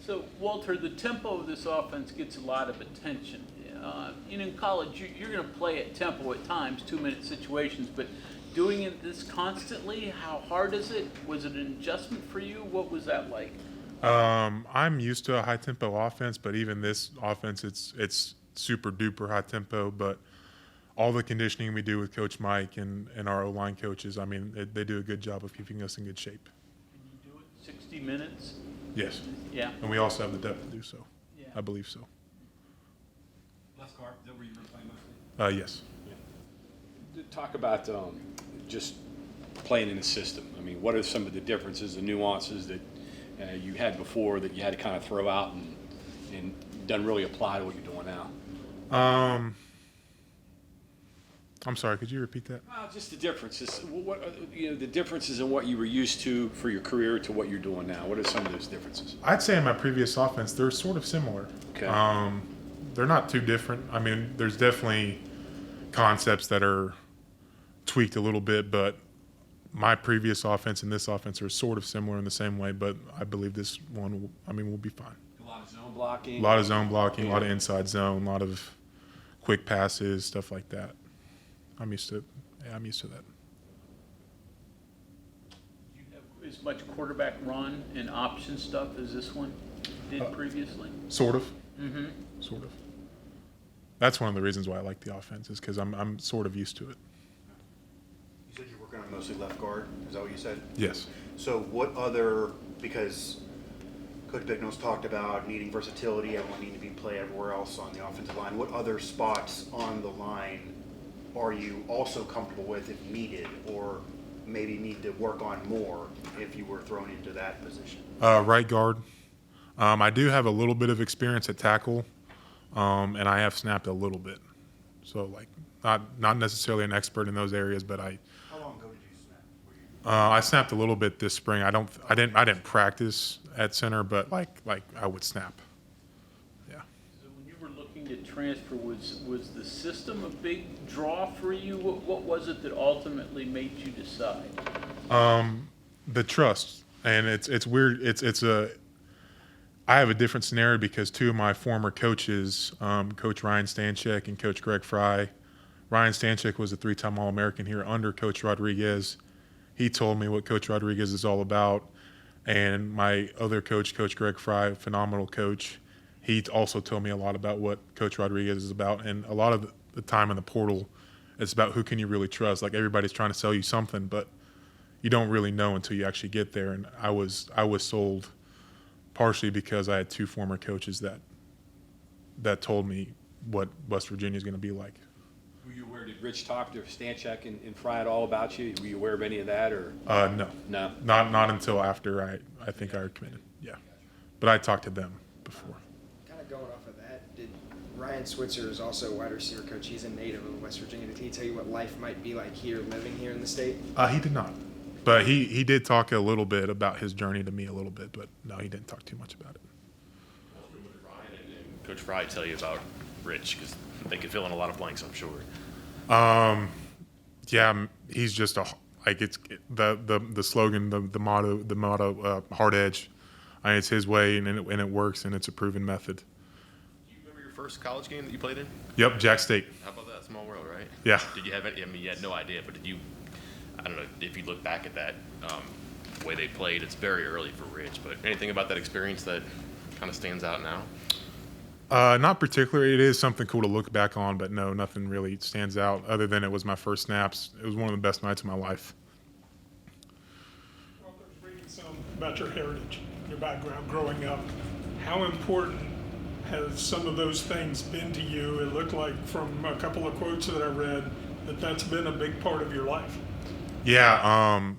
So, Walter, the tempo of this offense gets a lot of attention. In college, you're going to play at tempo at times, 2-minute situations, but doing it this constantly, how hard is it? Was it an adjustment for you? What was that like? I'm used to a high tempo offense, but even this offense, it's super duper high tempo. But all the conditioning we do with Coach Mike and our O-line coaches, I mean, they do a good job of keeping us in good shape. Can you do it 60 minutes? Yes. Yeah. And we also have the depth to do so. Yeah. I believe so. Left guard, is that where you were playing mostly? Yes. Talk about just playing in the system. I mean, what are some of the differences, the nuances that you had before that you had to kind of throw out and doesn't really apply to what you're doing now? I'm sorry, could you repeat that? Just the differences. What the differences in what you were used to for your career to what you're doing now? What are some of those differences? I'd say in my previous offense, they're sort of similar. Okay. They're not too different. I mean, there's definitely concepts that are tweaked a little bit, but my previous offense and this offense are sort of similar in the same way, but I believe this one, will be fine. A lot of zone blocking. A lot of zone blocking, a lot of inside zone, a lot of quick passes, stuff like that. I'm used to that. Do you have as much quarterback run and option stuff as this one did previously? Sort of. Mm-hmm. Sort of. That's one of the reasons why I like the offense is because I'm sort of used to it. You said you're working on mostly left guard. Is that what you said? Yes. So what other, because Coach Bicknell's talked about needing versatility, everyone needing to be play everywhere else on the offensive line. What other spots on the line are you also comfortable with if needed, or maybe need to work on more if you were thrown into that position? Right guard. I do have a little bit of experience at tackle, and I have snapped a little bit. So, like, not necessarily an expert in those areas, but How long ago did you snap? I snapped a little bit this spring. I didn't practice at center, but like I would snap. Yeah. So when you were looking to transfer, was the system a big draw for you? What was it that ultimately made you decide? The trust, and it's weird. I have a different scenario because two of my former coaches, Coach Ryan Stanchek and Coach Greg Fry. Ryan Stanchek was a 3-time All-American here under Coach Rodriguez. He told me what Coach Rodriguez is all about. And my other coach, Coach Greg Fry, phenomenal coach, he also told me a lot about what Coach Rodriguez is about. And a lot of the time in the portal, it's about who can you really trust. Like, everybody's trying to sell you something, but you don't really know until you actually get there. And I was sold partially because I had two former coaches that told me what West Virginia is going to be like. Were you aware, did Rich talk to Stanchek and Fry at all about you? Were you aware of any of that, or? No. No. Not until after I think I committed. Yeah. But I talked to them before. Kind of going off of that, did Ryan Switzer is also a wide receiver coach. He's a native of West Virginia. Did he tell you what life might be like here, living here in the state? He did not. But he did talk a little bit about his journey to me a little bit, but no, he didn't talk too much about it. What did Ryan and Coach Fry tell you about Rich? Because they could fill in a lot of blanks, I'm sure. Yeah, he's just it's the slogan, the motto, hard edge. I mean, it's his way, and it works, and it's a proven method. Do you remember your first college game that you played in? Yep, Jack State. How about that? Small world, right? Yeah. Did you have any? I mean, you had no idea, but did you? I don't know if you look back at that way they played. It's very early for Rich, but anything about that experience that kind of stands out now? Not particularly. It is something cool to look back on, but no, nothing really stands out other than it was my first snaps. It was one of the best nights of my life. Well, there's reading some about your heritage, your background growing up. How important has some of those things been to you? It looked like from a couple of quotes that I read that that's been a big part of your life. Yeah,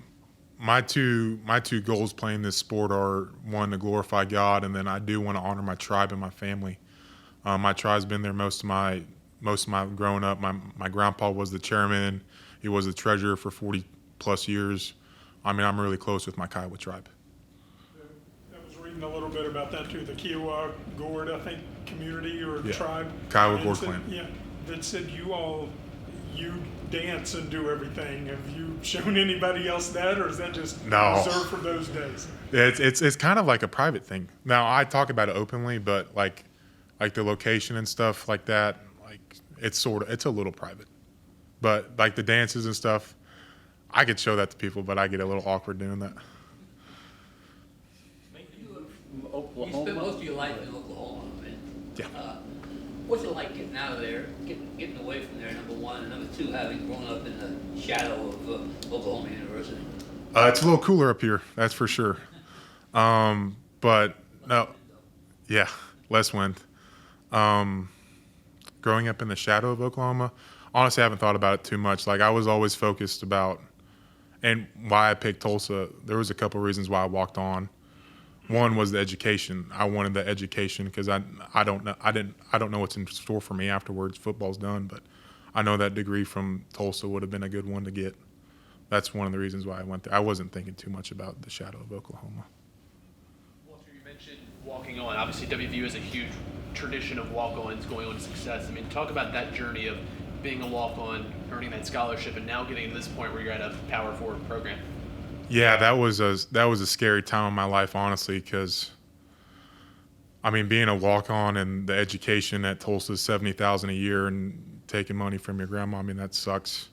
my two goals playing this sport are, one, to glorify God, and then I do want to honor my tribe and my family. My tribe's been there most of my growing up. My grandpa was the chairman. He was the treasurer for 40 plus years. I mean, I'm really close with my Kiowa tribe. I was reading a little bit about that too. The Kiowa Gord, I think, community or tribe. Kiowa And Gord said- clan. Yeah, that said you dance and do everything. Have you shown anybody else that, or is that just No. reserved for those days? It's kind of like a private thing. Now I talk about it openly, but like the location and stuff like that, like it's a little private. But like the dances and stuff, I could show that to people, but I get a little awkward doing that. From You Oklahoma. spent most of your life in Oklahoma, man. Yeah. What's it like getting out of there, getting away from there, number one, and number two, having grown up in the shadow of Oklahoma University? It's a little cooler up here, that's for sure. But no, yeah, less wind. Growing up in the shadow of Oklahoma, honestly, I haven't thought about it too much. Like I was always focused about, and why I picked Tulsa. There was a couple reasons why I walked on. One was the education. I wanted the education because I don't know what's in store for me afterwards. Football's done, but I know that degree from Tulsa would have been a good one to get. That's one of the reasons why I went there. I wasn't thinking too much about the shadow of Oklahoma. Walter, you mentioned walking on. Obviously, WVU has a huge tradition of walk-ons going on to success. I mean, talk about that journey of being a walk-on, earning that scholarship, and now getting to this point where you're at a Power 4 program. Yeah, that was a scary time in my life, honestly, because I mean, being a walk-on and the education at Tulsa is $70,000 a year, and taking money from your grandma, I mean, that sucks.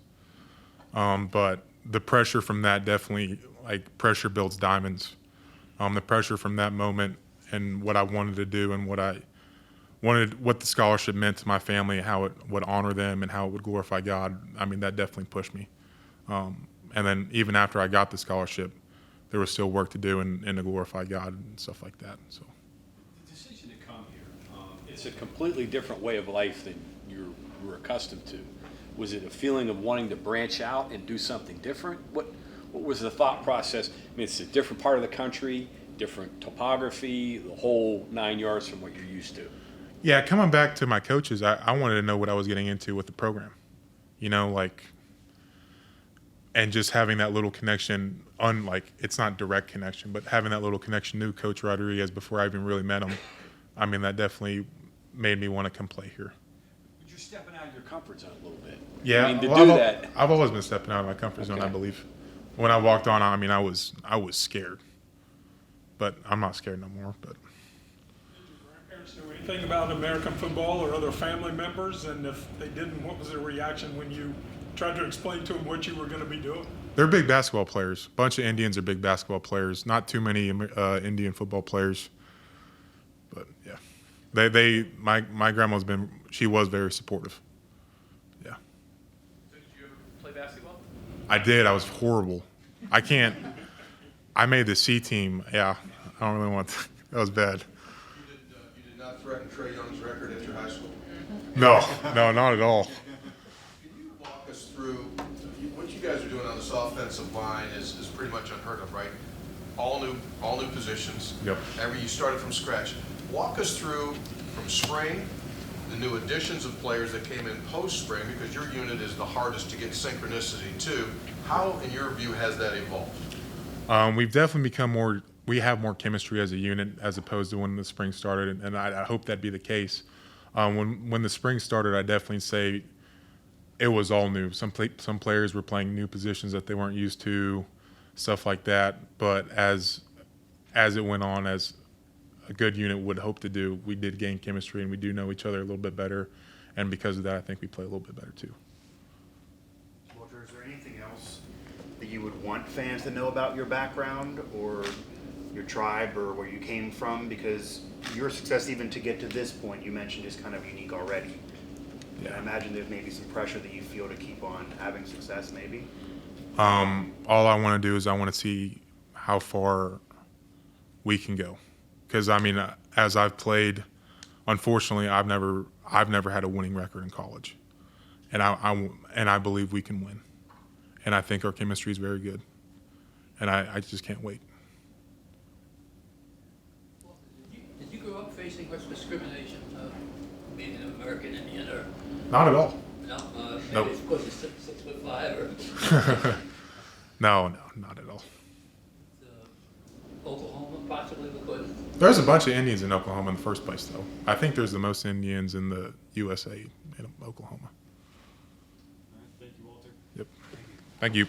But the pressure from that definitely, like, pressure builds diamonds. The pressure from that moment and what I wanted to do and what the scholarship meant to my family, how it would honor them and how it would glorify God. I mean, that definitely pushed me. And then even after I got the scholarship, there was still work to do and to glorify God and stuff like that. So The decision to come here, it's a completely different way of life than you were accustomed to. Was it a feeling of wanting to branch out and do something different? What was the thought process? I mean, it's a different part of the country, different topography, the whole 9 yards from what you're used to. yeah, coming back to my coaches, I wanted to know what I was getting into with the program. You know, like, and just having that little connection, unlike it's not direct connection, but having that little connection to Coach Rodriguez before I even really met him, I mean, that definitely made me want to come play here. But you're stepping out of your comfort zone a little bit. Yeah, I mean, to well, do that. I've always been stepping out of my comfort zone, I Okay. believe. When I walked on, I mean, I was scared, but I'm not scared no more. But Did your grandparents know anything about American football or other family members? And if they didn't, what was their reaction when you tried to explain to them what you were going to be doing? they're big basketball players. A bunch of Indians are big basketball players. Not too many Indian football players, but yeah, my grandma's she was very supportive. Yeah, So did you ever play basketball? I did. I was horrible. I made the C team. Yeah, I don't really want to. That was bad. You did not threaten Trey Young's record at your high school? No, not at all. Can you walk us through, what you guys are doing on this offensive line is pretty much unheard of, right? All new positions. Yep. You started from scratch. Walk us through from spring, the new additions of players that came in post-spring, because your unit is the hardest to get synchronicity to. How, in your view, has that evolved? We've definitely become we have more chemistry as a unit as opposed to when the spring started, and I hope that'd be the case. When the spring started, I definitely say it was all new. Some players were playing new positions that they weren't used to, stuff like that. But as it went on, as a good unit would hope to do, we did gain chemistry and we do know each other a little bit better, and because of that, I think we play a little bit better too. Walter, is there anything else that you would want fans to know about your background or your tribe or where you came from? Because your success even to get to this point, you mentioned, is kind of unique already. And I imagine there's maybe some pressure that you feel to keep on having success maybe. All I want to do is I want to see how far we can go. Because I mean, as I've played, unfortunately, I've never had a winning record in college, and I believe we can win, and I think our chemistry is very good, and I just can't wait. Did you grow up facing much discrimination, being an American Indian, or Not at all. no? Maybe Nope. it's because you're 6'5", or No, not at all. Oklahoma, possibly because. There's a bunch of Indians in Oklahoma in the first place, though. I think there's the most Indians in the USA in Oklahoma. Thank you, Walter. Thank you.